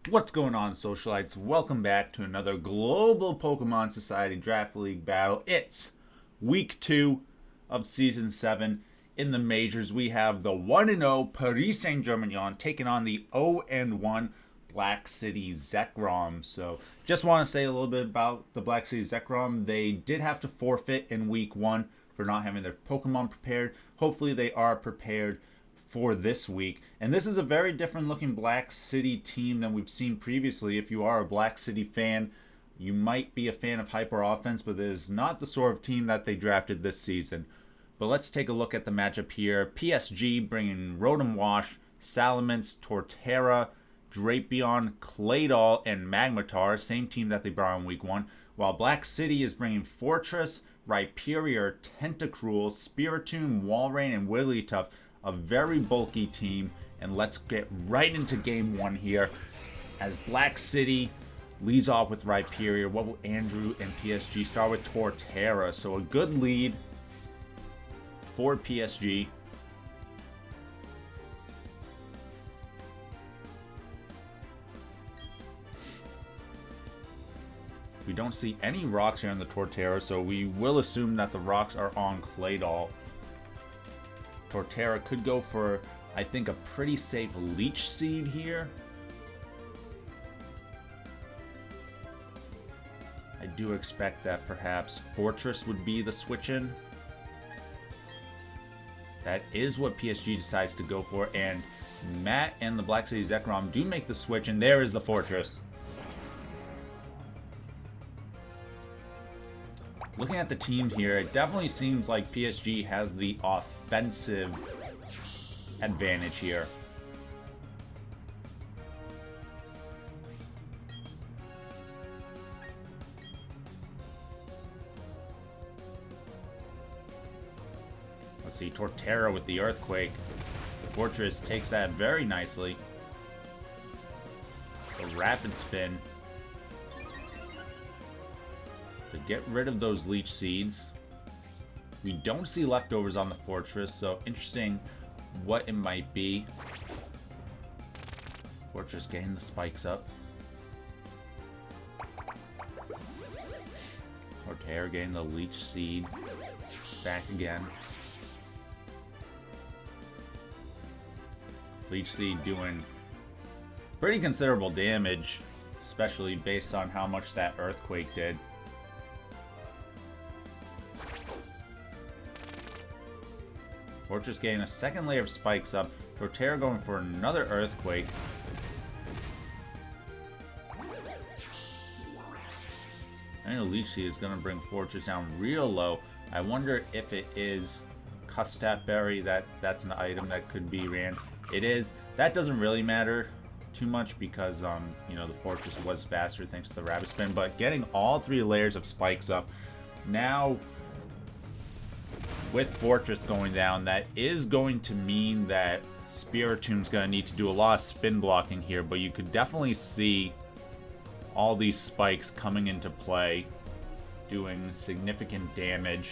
What's going on, Socialites? Welcome back to another Global Pokémon Society Draft League battle. It's week 2 of Season 7. In the majors, we have the 1-0 Paris Saint-Germignon taking on the 0-1 Black City Zekrom. So, just want to say a little bit about the Black City Zekrom. They did have to forfeit in week 1 for not having their Pokemon prepared. Hopefully, they are prepared for this week. And this is a very different looking Black City team than we've seen previously. If you are a Black City fan, you might be a fan of Hyper Offense, but it is not the sort of team that they drafted this season. But let's take a look at the matchup here. PSG bringing Rotom-Wash, Salamence, Torterra, Drapion, Claydol, and Magmortar, same team that they brought in week 1. While Black City is bringing Forretress, Rhyperior, Tentacruel, Spiritomb, Walrein, and Wigglytuff. A very bulky team, and let's get right into game 1 here as Black City leads off with Rhyperior. What will Andrew and PSG start with? Torterra, so a good lead for PSG. We don't see any rocks here on the Torterra, so we will assume that the rocks are on Claydol. Torterra could go for, I think, a pretty safe Leech Seed here. I do expect that perhaps Forretress would be the switch-in. That is what PSG decides to go for, and Matt and the Black City Zekrom do make the switch, and there is the Forretress. Looking at the team here, it definitely seems like PSG has the offensive advantage here. Let's see, Torterra with the Earthquake. Forretress takes that very nicely. A Rapid Spin to get rid of those Leech Seeds. We don't see leftovers on the Forretress, so interesting what it might be. Forretress getting the spikes up. Torterra getting the Leech Seed back again. Leech Seed doing pretty considerable damage, especially based on how much that Earthquake did. Forretress getting a second layer of spikes up. Torterra going for another Earthquake. I know Leech Seed is going to bring Forretress down real low. I wonder if it is Custap Berry. That's an item that could be ran. It is. That doesn't really matter too much because, you know, the Forretress was faster thanks to the Rapid Spin. But getting all 3 layers of spikes up. Now, with Forretress going down, that is going to mean that Spiritomb's going to need to do a lot of spin blocking here, but you could definitely see all these spikes coming into play, doing significant damage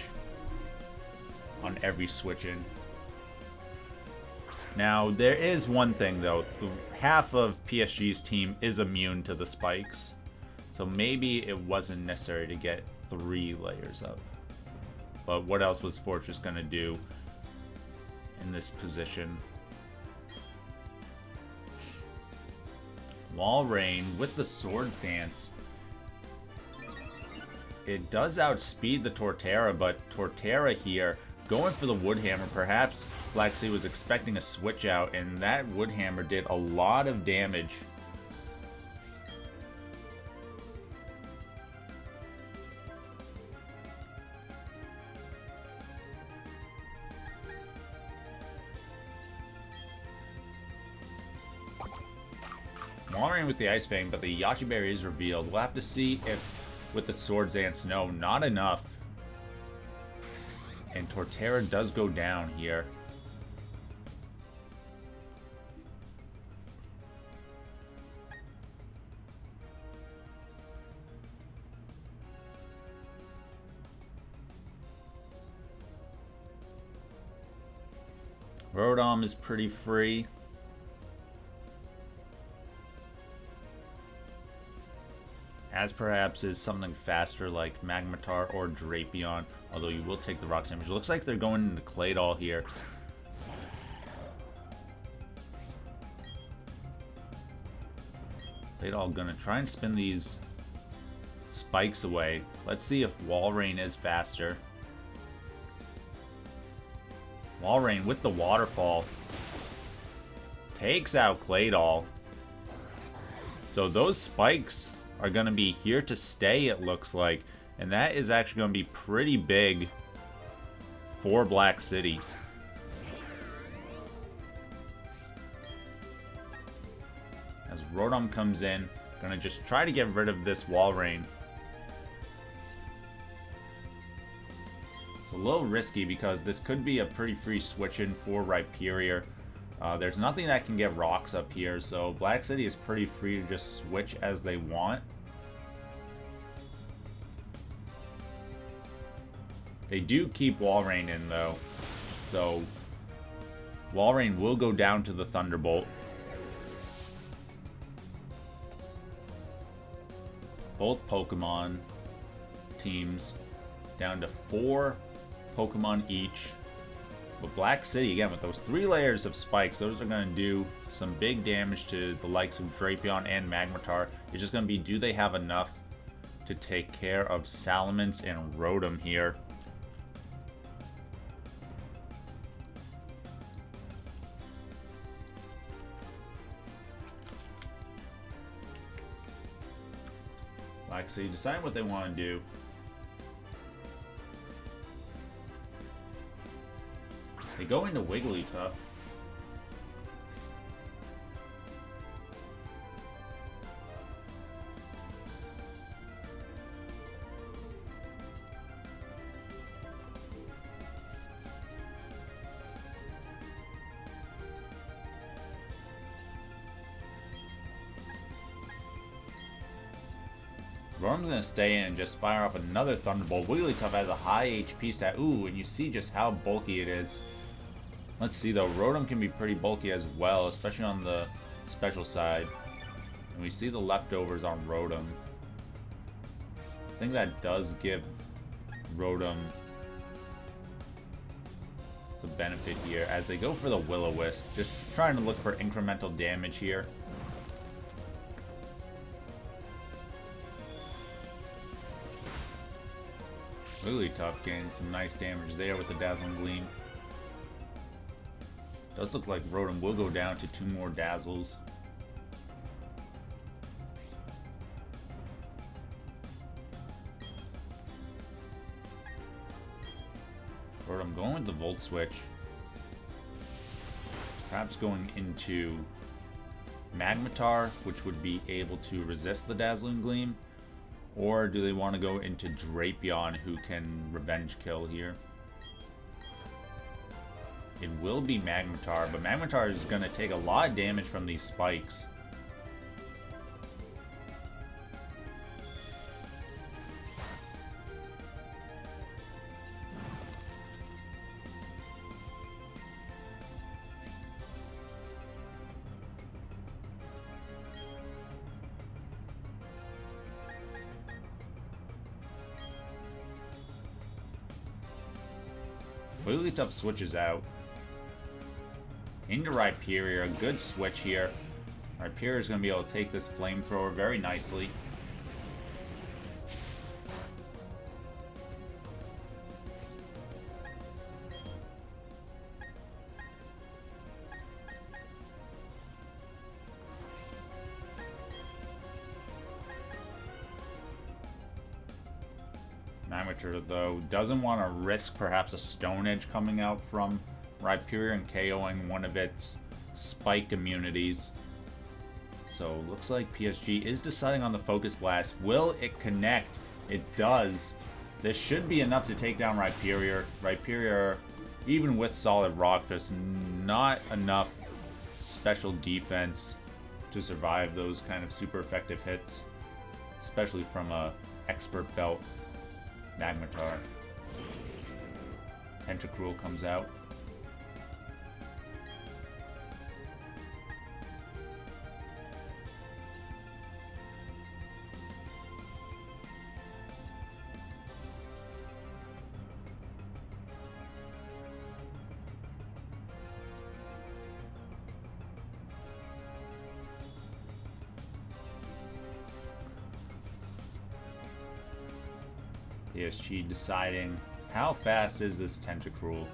on every switch-in. Now, there is one thing, though. Half of PSG's team is immune to the spikes, so maybe it wasn't necessary to get 3 layers up. But what else was Forretress going to do in this position? Walrein with the Swords Dance. It does outspeed the Torterra, but Torterra here going for the Wood Hammer. Perhaps Black City was expecting a switch out, and that Wood Hammer did a lot of damage. Walrein with the Ice Fang, but the Yache Berry is revealed. We'll have to see if with the Swords Dance, no, not enough. And Torterra does go down here. Rotom is pretty free. as perhaps is something faster like Magmortar or Drapion, although you will take the rock damage. It looks like they're going into Claydol here. Claydol gonna try and spin these spikes away. Let's see if Walrein is faster. Walrein with the waterfall takes out Claydol. So those spikes are going to be here to stay, it looks like. And that is actually going to be pretty big for Black City. As Rotom comes in, going to just try to get rid of this Walrein. It's a little risky because this could be a pretty free switch in for Rhyperior. There's nothing that can get rocks up here, so Black City is pretty free to just switch as they want. They do keep Walrein in though, so Walrein will go down to the Thunderbolt. Both Pokemon teams down to 4 Pokemon each. But Black City, again, with those 3 layers of spikes, those are going to do some big damage to the likes of Drapion and Magmortar. It's just going to be, do they have enough to take care of Salamence and Rotom here? Black City decide what they want to do. They go into Wigglytuff. Rotom's gonna stay in and just fire off another Thunderbolt. Wigglytuff has a high HP stat. Ooh, and you see just how bulky it is. Let's see though, Rotom can be pretty bulky as well, especially on the special side. And we see the leftovers on Rotom. I think that does give Rotom the benefit here as they go for the Will-O-Wisp, just trying to look for incremental damage here. Wigglytuff getting some nice damage there with the Dazzling Gleam. Does look like Rotom will go down to 2 more Dazzles. Rotom going with the Volt Switch. Perhaps going into Magmortar, which would be able to resist the Dazzling Gleam. Or do they want to go into Drapion, who can revenge kill here? It will be Magmortar, but Magmortar is going to take a lot of damage from these spikes. Wigglytuff switches out into Rhyperior. A good switch here. Rhyperior is going to be able to take this flamethrower very nicely. Magmortar, though, doesn't want to risk perhaps a Stone Edge coming out from Rhyperior and KOing one of its spike immunities. So, looks like PSG is deciding on the Focus Blast. Will it connect? It does. This should be enough to take down Rhyperior. Rhyperior, even with Solid Rock, just not enough special defense to survive those kind of super effective hits, especially from a Expert Belt Magmortar. Tentacruel comes out. PSG deciding how fast is this Tentacruel.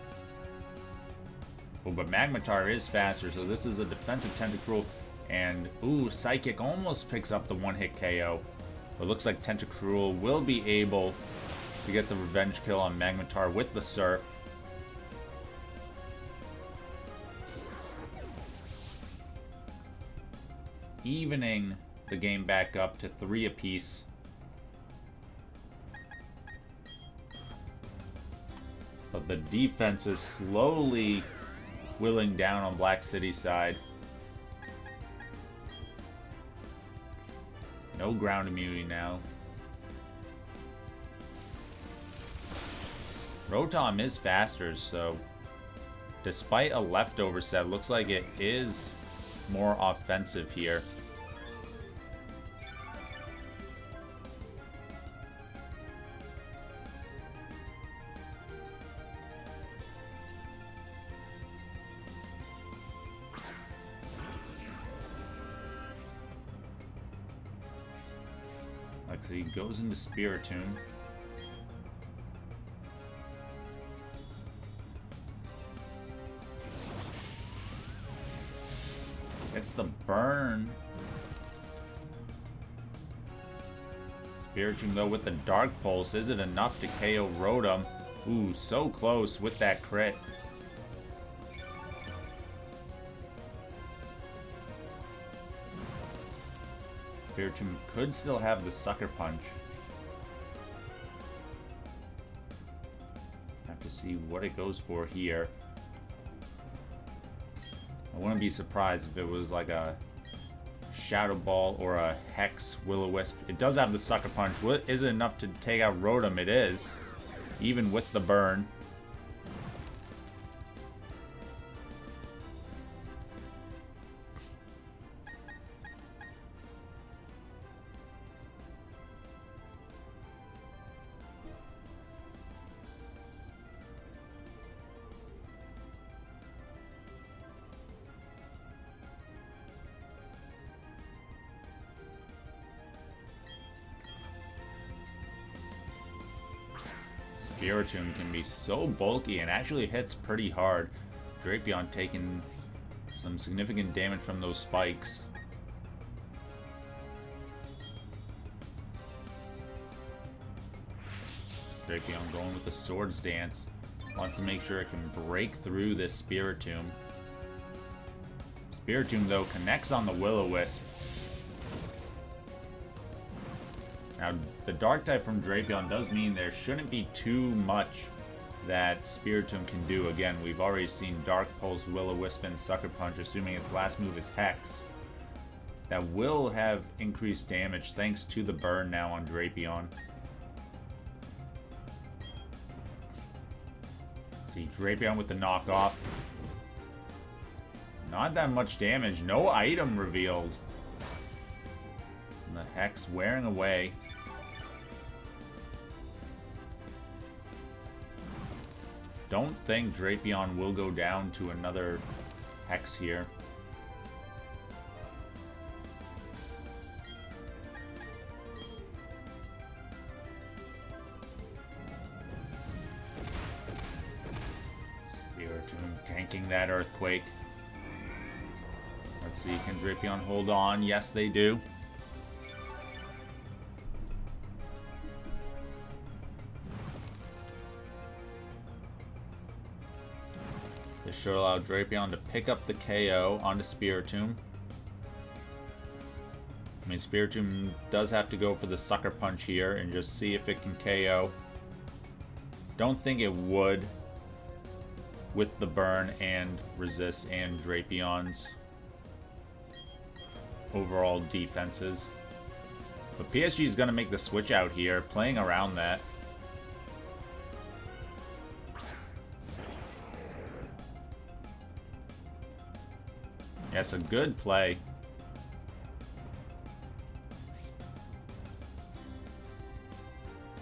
Oh, but Magmortar is faster, so this is a defensive Tentacruel. And, ooh, Psychic almost picks up the one-hit KO. But it looks like Tentacruel will be able to get the revenge kill on Magmortar with the Surf. Evening the game back up to 3 apiece. But the defense is slowly willing down on Black City's side. No ground immunity now. Rotom is faster, so despite a leftover set, looks like it is more offensive here. So he goes into Spiritomb. Gets the burn. Spiritomb though with the Dark Pulse. Is it enough to KO Rotom? Ooh, so close with that crit. Spiritomb could still have the Sucker Punch. Have to see what it goes for here. I wouldn't be surprised if it was like a Shadow Ball or a Hex Will-O-Wisp. It does have the Sucker Punch. What is it enough to take out Rotom? It is, even with the burn. Spiritomb can be so bulky and actually hits pretty hard. Drapion taking some significant damage from those spikes. Drapion going with the Swords Dance. Wants to make sure it can break through this Spiritomb. Spiritomb, though, connects on the Will-O-Wisp. Now, the Dark type from Drapion does mean there shouldn't be too much that Spiritomb can do. Again, we've already seen Dark Pulse, Will-O-Wisp, and Sucker Punch, assuming its last move is Hex. That will have increased damage thanks to the burn now on Drapion. See, Drapion with the knockoff. Not that much damage. No item revealed. And the Hex wearing away. Don't think Drapion will go down to another Hex here. Spiritomb tanking that Earthquake. Let's see, can Drapion hold on? Yes, they do. This should allow Drapion to pick up the KO onto Spiritomb. I mean, Spiritomb does have to go for the Sucker Punch here and just see if it can KO. Don't think it would with the burn and resist and Drapion's overall defenses. But PSG is going to make the switch out here, playing around that. Yes, a good play.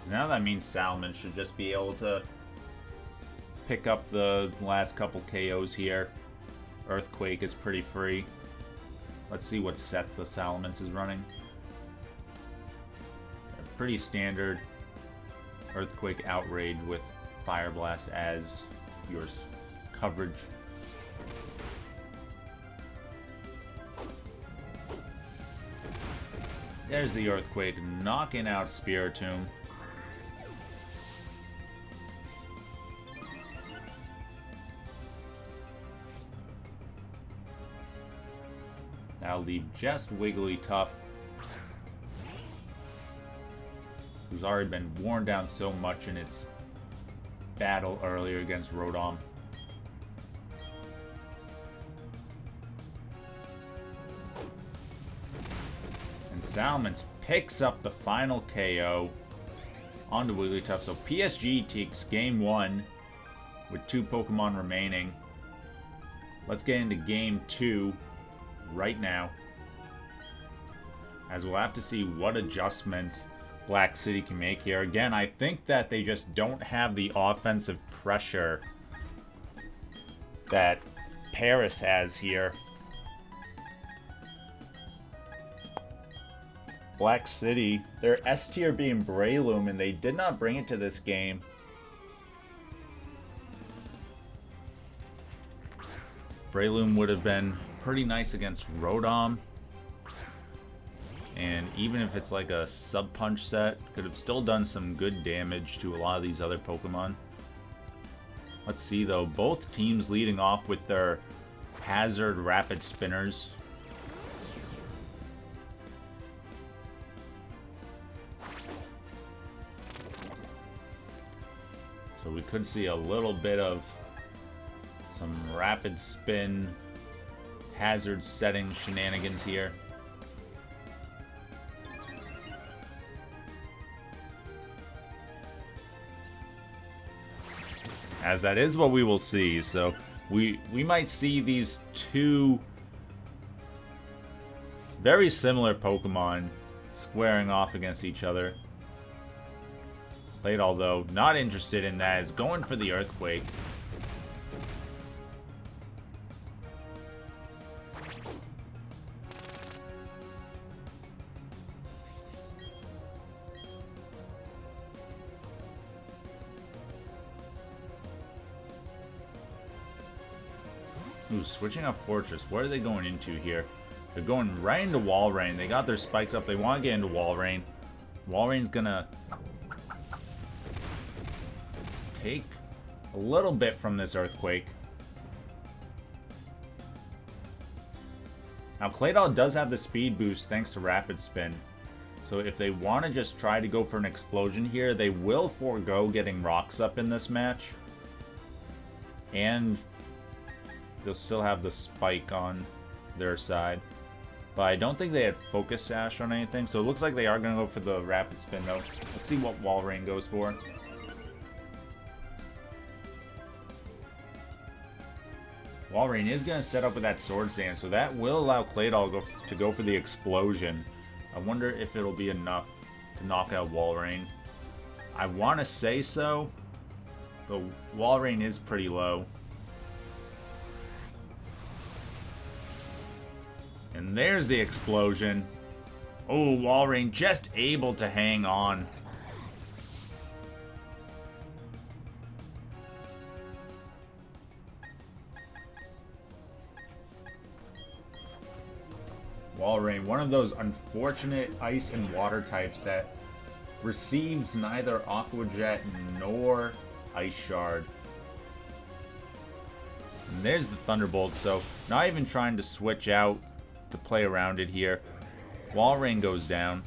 Now that means Salamence should just be able to pick up the last couple KOs here. Earthquake is pretty free. Let's see what set the Salamence is running. Pretty standard. Earthquake Outrage with Fire Blast as your coverage. There's the Earthquake, knocking out Spiritomb. That'll leave just Wigglytuff, who's already been worn down so much in its battle earlier against Rotom. And Salamence picks up the final KO onto Wigglytuff. So PSG takes game 1 with 2 Pokemon remaining. Let's get into game 2 right now, as we'll have to see what adjustments Black City can make here. Again, I think that they just don't have the offensive pressure that Paris has here. Black City, their S tier being Breloom, and they did not bring it to this game. Breloom would have been pretty nice against Rotom. And even if it's like a sub-punch set, could have still done some good damage to a lot of these other Pokemon. Let's see though, both teams leading off with their Hazard Rapid Spinners. So we could see a little bit of some Rapid Spin Hazard setting shenanigans here. As that is what we will see. So we might see these two very similar Pokemon squaring off against each other. Claydol, though, not interested in that, is going for the Earthquake. Ooh, switching up Forretress. What are they going into here? They're going right into Walrein. They got their spikes up. They want to get into Walrein. Walrein's gonna take a little bit from this Earthquake. Now, Claydol does have the speed boost thanks to Rapid Spin. So if they want to just try to go for an explosion here, they will forego getting rocks up in this match. And they'll still have the spike on their side. But I don't think they had Focus Sash on anything, so it looks like they are going to go for the Rapid Spin, though. Let's see what Walrein goes for. Walrein is going to set up with that Sword Stand, so that will allow Claydol to go for the Explosion. I wonder if it'll be enough to knock out Walrein. I want to say so, but Walrein is pretty low. And there's the Explosion. Oh, Walrein just able to hang on. Walrein, one of those unfortunate ice and water types that receives neither Aqua Jet nor Ice Shard. And there's the Thunderbolt, so not even trying to switch out to play around it here. Walrein goes down.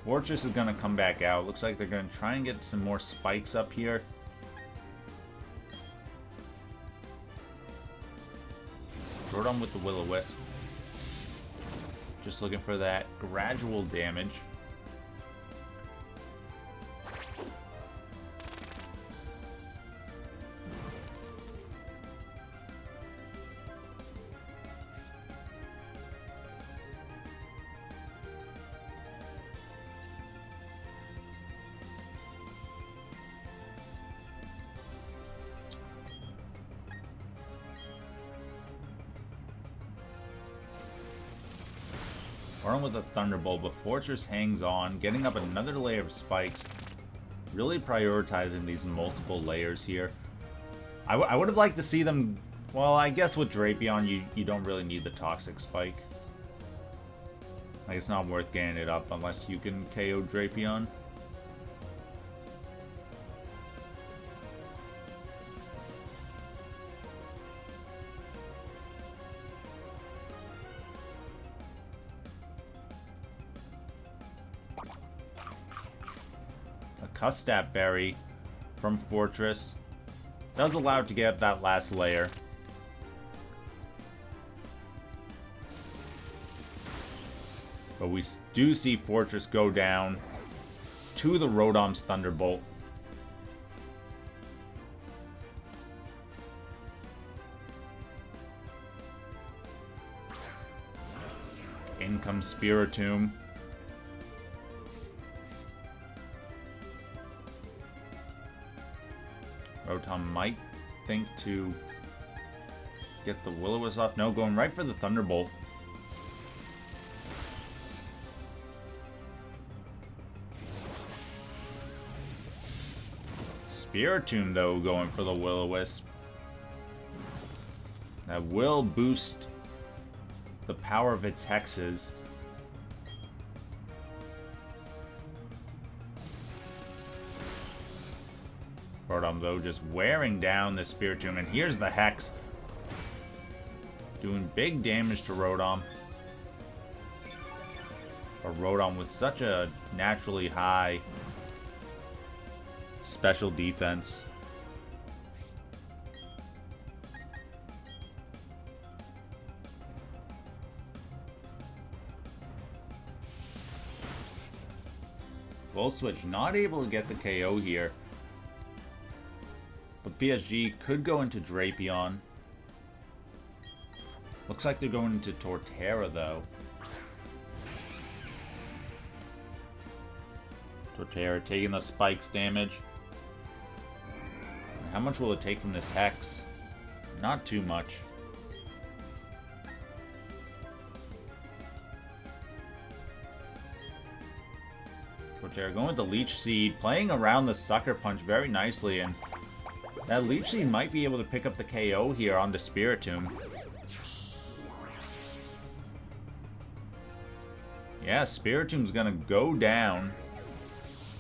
Forretress is going to come back out. Looks like they're going to try and get some more spikes up here. Rotom with the Will-O-Wisp. Just looking for that gradual damage. Warren with a Thunderbolt, but Forretress hangs on, getting up another layer of spikes. Really prioritizing these multiple layers here. I would have liked to see them... Well, I guess with Drapion, you don't really need the Toxic Spike. Like, it's not worth getting it up unless you can KO Drapion. Custap Berry from Forretress does allow it to get up that last layer. But we do see Forretress go down to the Rotom's Thunderbolt. In comes Spiritomb. Rotom might think to get the Will-O-Wisp off. No, going right for the Thunderbolt. Spiritomb, though, going for the Will-O-Wisp. That will boost the power of its hexes. Rotom, though, just wearing down the Spiritomb. And here's the Hex. Doing big damage to Rotom. But Rotom with such a naturally high special defense. Volt Switch not able to get the KO here. But PSG could go into Drapion. Looks like they're going into Torterra, though. Torterra taking the spikes damage. How much will it take from this Hex? Not too much. Torterra going with the Leech Seed, playing around the Sucker Punch very nicely, and that Leech Seed might be able to pick up the KO here on the Spiritomb. Yeah, Spiritomb's gonna go down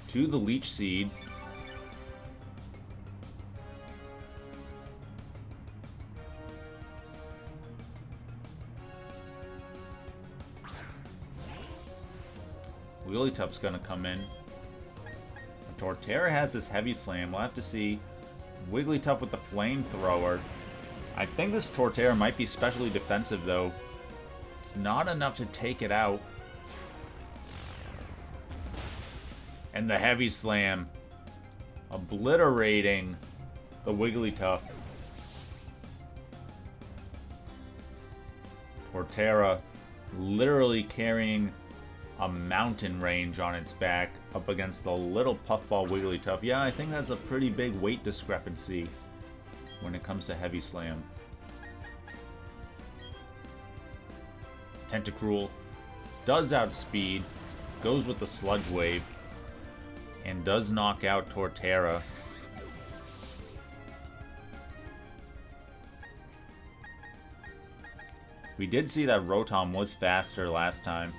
to the Leech Seed. Wigglytuff's gonna come in. Torterra has this Heavy Slam. We'll have to see. Wigglytuff with the Flamethrower. I think this Torterra might be specially defensive, though. It's not enough to take it out. And the Heavy Slam. Obliterating the Wigglytuff. Torterra literally carrying a mountain range on its back up against the little puffball Wigglytuff. Yeah, I think that's a pretty big weight discrepancy when it comes to Heavy Slam. Tentacruel does outspeed, goes with the Sludge Wave, and does knock out Torterra. We did see that Rotom was faster last time.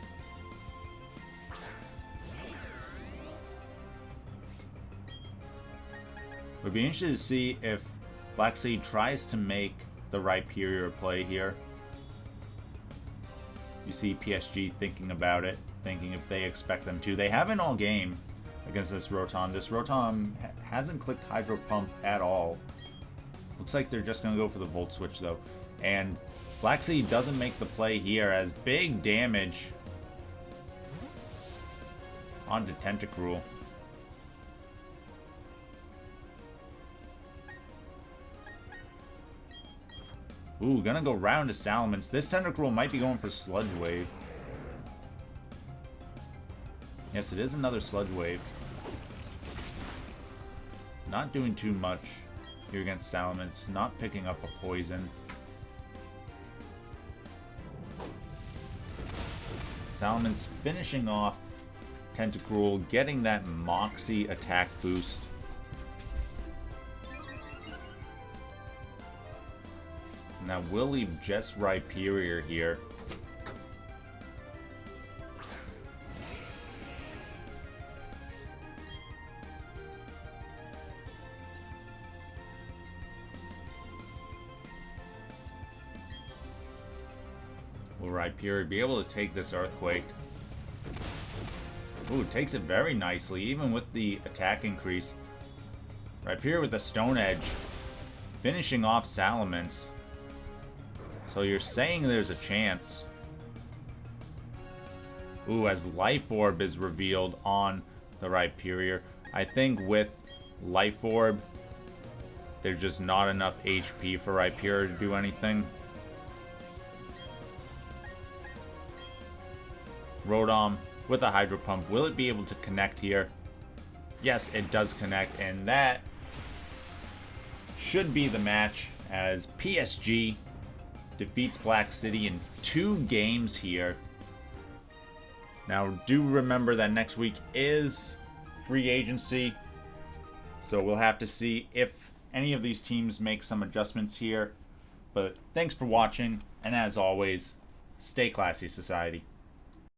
Would be interested to see if Black City tries to make the Rhyperior play here. You see PSG thinking about it, thinking if they expect them to. They haven't all game against this Rotom. This Rotom hasn't clicked Hydro Pump at all. Looks like they're just going to go for the Volt Switch, though. And Black City doesn't make the play here, as big damage onto Tentacruel. Ooh, gonna go round to Salamence. This Tentacruel might be going for Sludge Wave. Yes, it is another Sludge Wave. Not doing too much here against Salamence. Not picking up a poison. Salamence finishing off Tentacruel, getting that Moxie attack boost. Now we'll leave just Rhyperior here. Will Rhyperior be able to take this Earthquake? Ooh, takes it very nicely, even with the attack increase. Rhyperior with the Stone Edge, finishing off Salamence. So you're saying there's a chance. Ooh, as Life Orb is revealed on the Rhyperior. I think with Life Orb, there's just not enough HP for Rhyperior to do anything. Rotom with a Hydro Pump. Will it be able to connect here? Yes, it does connect, and that should be the match as PSG defeats Black City in 2 games here. Now, do remember that next week is free agency, so we'll have to see if any of these teams make some adjustments here. But thanks for watching, and as always, stay classy, Society.